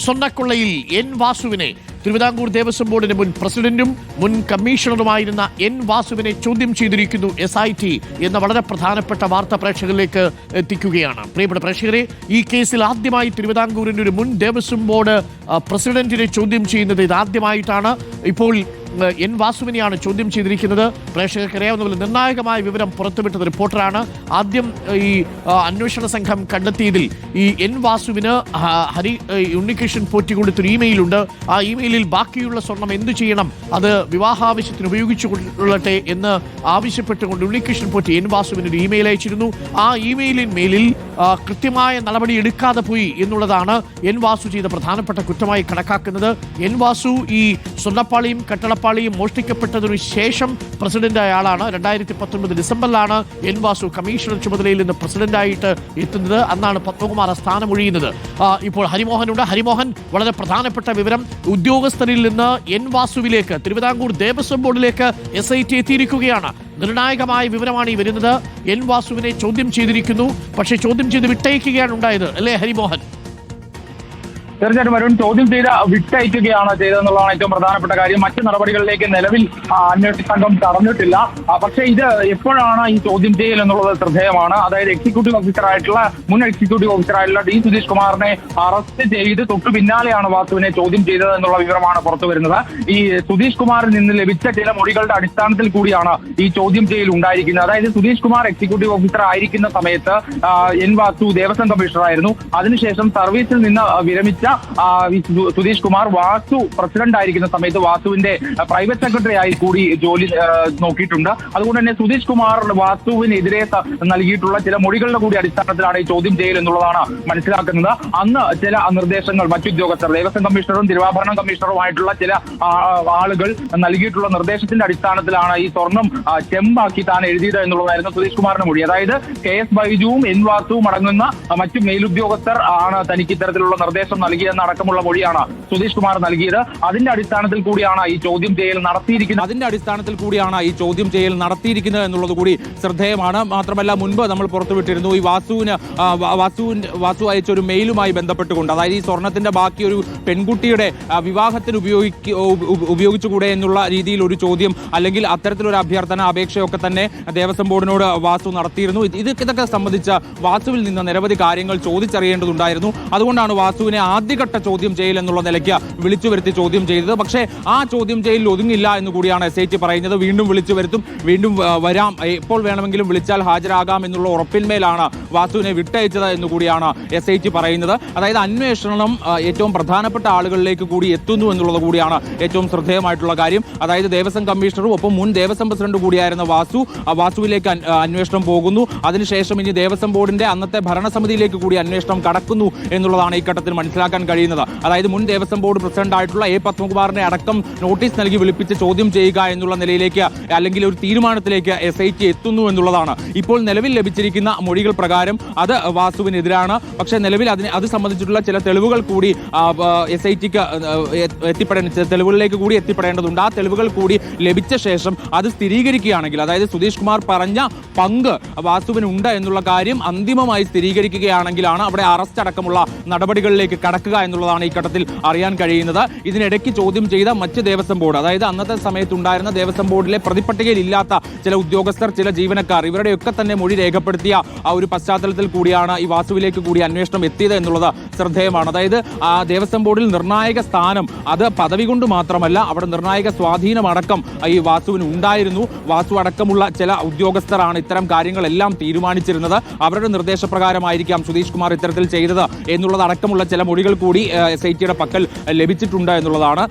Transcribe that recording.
സ്വർണ്ണക്കൊള്ളയിൽ N വാസുവിനെ തിരുവിതാംകൂർ ദേവസ്വം ബോർഡിന്റെ മുൻ പ്രസിഡന്റും മുൻ കമ്മീഷണറുമായിരുന്ന എൻ വാസുവിനെ ചോദ്യം ചെയ്തിരിക്കുന്നു SIT എന്ന വളരെ പ്രധാനപ്പെട്ട വാർത്ത പ്രേക്ഷകരിലേക്ക് എത്തിക്കുകയാണ്. പ്രിയപ്പെട്ട പ്രേക്ഷകരെ, ഈ കേസിൽ ആദ്യമായി തിരുവിതാംകൂറിന്റെ ഒരു മുൻ ദേവസ്വം ബോർഡ് പ്രസിഡന്റിനെ ചോദ്യം ചെയ്യുന്നത് ഇതാദ്യമായിട്ടാണ്. ഇപ്പോൾ എൻ വാസുവിനെയാണ് ചോദ്യം ചെയ്തിരിക്കുന്നത്. പ്രേക്ഷകർക്ക് അറിയാവുന്ന പോലെ നിർണായകമായ വിവരം പുറത്തുവിട്ടത് റിപ്പോർട്ടറാണ്. ആദ്യം ഈ അന്വേഷണ സംഘം കണ്ടെത്തിയതിൽ ഈ എൻ വാസുവിന് ഉണ്ണികൃഷ്ണൻ പോറ്റി കൊടുത്തൊരു ഇമെയിലുണ്ട്. ആ ഇമെയിലിൽ ബാക്കിയുള്ള സ്വർണം എന്തു ചെയ്യണം, അത് വിവാഹാവശ്യത്തിന് ഉപയോഗിച്ചുകൊള്ളട്ടെ എന്ന് ആവശ്യപ്പെട്ടുകൊണ്ട് ഉണ്ണികൃഷ്ണൻ പോറ്റി എൻ വാസുവിന് ഒരു ഇമെയിൽ അയച്ചിരുന്നു. ആ ഇമെയിലിൽ കൃത്യമായ നടപടി എടുക്കാതെ പോയി എന്നുള്ളതാണ് എൻ വാസു ചെയ്ത പ്രധാനപ്പെട്ട കുറ്റമായി കണക്കാക്കുന്നത്. എൻ വാസു ഈ സ്വർണ്ണപ്പാളിയും കട്ടളപ്പാളിയും മോഷ്ടിക്കപ്പെട്ടതിനു ശേഷം പ്രസിഡന്റായ ആളാണ്. 2019 ഡിസംബറിലാണ് എൻ വാസു കമ്മീഷണർ ചുമതലയിൽ നിന്ന് പ്രസിഡന്റായിട്ട് എത്തുന്നത്. അന്നാണ് പത്മകുമാർ സ്ഥാനമൊഴിയുന്നത്. ഇപ്പോൾ ഹരിമോഹനുണ്ട്. ഹരിമോഹൻ, വളരെ പ്രധാനപ്പെട്ട വിവരം, ഉദ്യോഗസ്ഥരിൽ നിന്ന് എൻ വാസുവിലേക്ക് തിരുവിതാംകൂർ ദേവസ്വം ബോർഡിലേക്ക് SIT എത്തിയിരിക്കുകയാണ്. നിർണായകമായ വിവരമാണ് ഈ വരുന്നത്. എൻ വാസുവിനെ ചോദ്യം ചെയ്തിരിക്കുന്നു. പക്ഷേ ചോദ്യം ചെയ്ത് വിട്ടയക്കുകയാണ് ഉണ്ടായത്, അല്ലേ ഹരിമോഹൻ? തീർച്ചയായിട്ടും വരുൺ, ചോദ്യം ചെയ്ത് വിട്ടയക്കുകയാണ് ചെയ്തതെന്നുള്ളതാണ് ഏറ്റവും പ്രധാനപ്പെട്ട കാര്യം. മറ്റു നടപടികളിലേക്ക് നിലവിൽ അന്വേഷണ സംഘം കടന്നിട്ടില്ല. പക്ഷേ ഇത് എപ്പോഴാണ് ഈ ചോദ്യം ചെയ്യൽ എന്നുള്ളത് ശ്രദ്ധേയമാണ്. അതായത് മുൻ എക്സിക്യൂട്ടീവ് ഓഫീസറായിട്ടുള്ള D സുധീഷ് കുമാറിനെ അറസ്റ്റ് ചെയ്ത് തൊട്ടു പിന്നാലെയാണ് വാസുവിനെ ചോദ്യം ചെയ്തത് എന്നുള്ള വിവരമാണ് പുറത്തു വരുന്നത്. ഈ സുധീഷ് കുമാറിൽ നിന്ന് ലഭിച്ച ചില മൊഴികളുടെ അടിസ്ഥാനത്തിൽ കൂടിയാണ് ഈ ചോദ്യം ചെയ്യൽ ഉണ്ടായിരിക്കുന്നത്. അതായത് സുധീഷ് കുമാർ എക്സിക്യൂട്ടീവ് ഓഫീസർ ആയിരിക്കുന്ന സമയത്ത് എൻ വാസു ദേവസ്വം കമ്മീഷണറായിരുന്നു. അതിനുശേഷം സർവീസിൽ നിന്ന് വിരമിച്ച സുധീഷ് കുമാർ വാസു പ്രസിഡന്റ് ആയിരിക്കുന്ന സമയത്ത് വാസുവിന്റെ പ്രൈവറ്റ് സെക്രട്ടറി ആയി കൂടി ജോലി നോക്കിയിട്ടുണ്ട്. അതുകൊണ്ട് തന്നെ സുധീഷ് കുമാർ വാസുവിനെതിരെ നൽകിയിട്ടുള്ള ചില മൊഴികളുടെ കൂടി അടിസ്ഥാനത്തിലാണ് ഈ ചോദ്യം ചെയ്യൽ എന്നുള്ളതാണ് മനസ്സിലാക്കുന്നത്. അന്ന് ചില നിർദ്ദേശങ്ങൾ മറ്റുദ്യോഗസ്ഥർ, ദേവസ്വം കമ്മീഷണറും തിരുവാഭരണം കമ്മീഷണറുമായിട്ടുള്ള ചില ആളുകൾ നൽകിയിട്ടുള്ള നിർദ്ദേശത്തിന്റെ അടിസ്ഥാനത്തിലാണ് ഈ സ്വർണം ചെമ്പാക്കി താൻ എഴുതിയത് എന്നുള്ളതായിരുന്നു സുധീഷ് കുമാറിന്റെ മൊഴി. അതായത് KS ബൈജുവും എൻ വാസുവും അടങ്ങുന്ന മറ്റു മേലുദ്യോഗസ്ഥർ ആണ് തനിക്ക് ഇത്തരത്തിലുള്ള നിർദ്ദേശം നൽകിയെന്നടക്കമുള്ള മൊഴിയാണ് സുധീഷ് കുമാർ നൽകിയത്. അതിന്റെ അടിസ്ഥാനത്തിൽ കൂടിയാണ് ഈ ചോദ്യം ചെയ്യൽ നടത്തിയിരിക്കുന്നത് എന്നുള്ളത് കൂടി ശ്രദ്ധേയമാണ്. മാത്രമല്ല, മുൻപ് നമ്മൾ പുറത്തുവിട്ടിരുന്നു ഈ വാസു അയച്ച ഒരു മെയിലുമായി ബന്ധപ്പെട്ടുകൊണ്ട്, അതായത് ഈ സ്വർണത്തിന്റെ ബാക്കി ഒരു പെൺകുട്ടിയുടെ വിവാഹത്തിന് ഉപയോഗിച്ചുകൂടെ എന്നുള്ള രീതിയിൽ ഒരു ചോദ്യം, അല്ലെങ്കിൽ അത്തരത്തിലൊരു അഭ്യർത്ഥന, അപേക്ഷയൊക്കെ തന്നെ ദേവസ്വം ബോർഡിനോട് വാസു നടത്തിയിരുന്നു. ഇതൊക്കെ സംബന്ധിച്ച് വാസുവിൽ നിന്ന് നിരവധി കാര്യങ്ങൾ ചോദിച്ചറിയേണ്ടതുണ്ടായിരുന്നു. അതുകൊണ്ടാണ് വാസുവിനെ ആദ്യഘട്ട ചോദ്യം ചെയ്യൽ എന്നുള്ള നിലയ്ക്ക് വിളിച്ചു വരുത്തി ചോദ്യം ചെയ്തത്. പക്ഷേ ആ ചോദ്യം ചെയ്യൽ ഒതുങ്ങില്ല എന്ന് കൂടിയാണ് SIT പറയുന്നത്. വീണ്ടും വിളിച്ചു വരുത്തും, വീണ്ടും വരാം, എപ്പോൾ വേണമെങ്കിലും വിളിച്ചാൽ ഹാജരാകാം എന്നുള്ള ഉറപ്പിന്മേലാണ് വാസുവിനെ വിട്ടയച്ചത് എന്ന് കൂടിയാണ് SIT പറയുന്നത്. അതായത് അന്വേഷണം ഏറ്റവും പ്രധാനപ്പെട്ട ആളുകളിലേക്ക് കൂടി എത്തുന്നു എന്നുള്ളത് കൂടിയാണ് ഏറ്റവും ശ്രദ്ധേയമായിട്ടുള്ള കാര്യം. അതായത് ദേവസ്വം കമ്മീഷണറും ഒപ്പം മുൻ ദേവസ്വം പ്രസിഡന്റ് കൂടിയായിരുന്ന വാസുവിലേക്ക് അന്വേഷണം പോകുന്നു. അതിനുശേഷം ഇനി ദേവസ്വം ബോർഡിന്റെ അന്നത്തെ ഭരണസമിതിയിലേക്ക് കൂടി അന്വേഷണം കടക്കുന്നു എന്നുള്ളതാണ് ഈ ഘട്ടത്തിൽ മനസ്സിലാക്കാൻ കഴിയുന്നത്. അതായത് മുൻ ദേവസ്വം ബോർഡ് പ്രസിഡന്റ് ആയിട്ടുള്ള A പത്മകുമാറിനെ അടക്കം നോട്ടീസ് നൽകി വിളിപ്പിച്ച് ചോദ്യം ചെയ്യുക എന്നുള്ള നിലയിലേക്ക്, അല്ലെങ്കിൽ ഒരു തീരുമാനത്തിലേക്ക് SIT എത്തുന്നു എന്നുള്ളതാണ്. ഇപ്പോൾ നിലവിൽ ലഭിച്ചിരിക്കുന്ന മൊഴികൾ പ്രകാരം അത് വാസുവിനെതിരാണ്. പക്ഷേ നിലവിൽ അത് സംബന്ധിച്ചിട്ടുള്ള ചില തെളിവുകൾ കൂടി SITക്ക് തെളിവുകളിലേക്ക് കൂടി എത്തിപ്പെടേണ്ടതുണ്ട്. ആ തെളിവുകൾ കൂടി ലഭിച്ച ശേഷം അത് സ്ഥിരീകരിക്കുകയാണെങ്കിൽ, അതായത് സുധീഷ് കുമാർ പറഞ്ഞ പങ്ക് വാസുവിനുണ്ട് എന്നുള്ള കാര്യം അന്തിമമായി സ്ഥിരീകരിക്കുകയാണെങ്കിലാണ് അവിടെ അറസ്റ്റ് അടക്കമുള്ള നടപടികളിലേക്ക് കടക്കുക എന്നുള്ളതാണ് ഈ ഘട്ടത്തിൽ അറിയാൻ കഴിയുന്നത്. ഇതിനിടയ്ക്ക് ചോദ്യം ചെയ്ത മറ്റ് ദേവസ്വം ബോർഡ്, അതായത് അന്നത്തെ സമയത്തുണ്ടായിരുന്ന ദേവസ്വം ബോർഡിലെ പ്രതിപട്ടികയിൽ ഇല്ലാത്ത ചില ഉദ്യോഗസ്ഥർ, ചില ജീവനക്കാർ, ഇവരുടെയൊക്കെ തന്നെ മൊഴി രേഖപ്പെടുത്തിയ ആ ഒരു പശ്ചാത്തലത്തിൽ കൂടിയാണ് ഈ വാസുവിലേക്ക് കൂടി അന്വേഷണം എത്തിയത് എന്നുള്ളത് ശ്രദ്ധേയമാണ്. അതായത് ആ ദേവസ്വം ബോർഡിൽ നിർണായക സ്ഥാനം, അത് പദവി കൊണ്ട് മാത്രമല്ല, അവിടെ നിർണായക സ്വാധീനമടക്കം ഈ വാസുവിന് ഉണ്ടായിരുന്നു. വാസു അടക്കമുള്ള ചില ഉദ്യോഗസ്ഥരാണ് ഇത്തരം കാര്യങ്ങളെല്ലാം തീരുമാനിച്ചിരുന്നത്. അവരുടെ നിർദ്ദേശപ്രകാരമായിരിക്കാം സുധീഷ് കുമാർ ഇത്തരത്തിൽ ചെയ്തത് എന്നുള്ളതടക്കമുള്ള ചില മൊഴികൾ കൂടി SITയുടെ പക്കൽ ലഭിച്ചിട്ടുണ്ട് എന്നുള്ളതാണ്.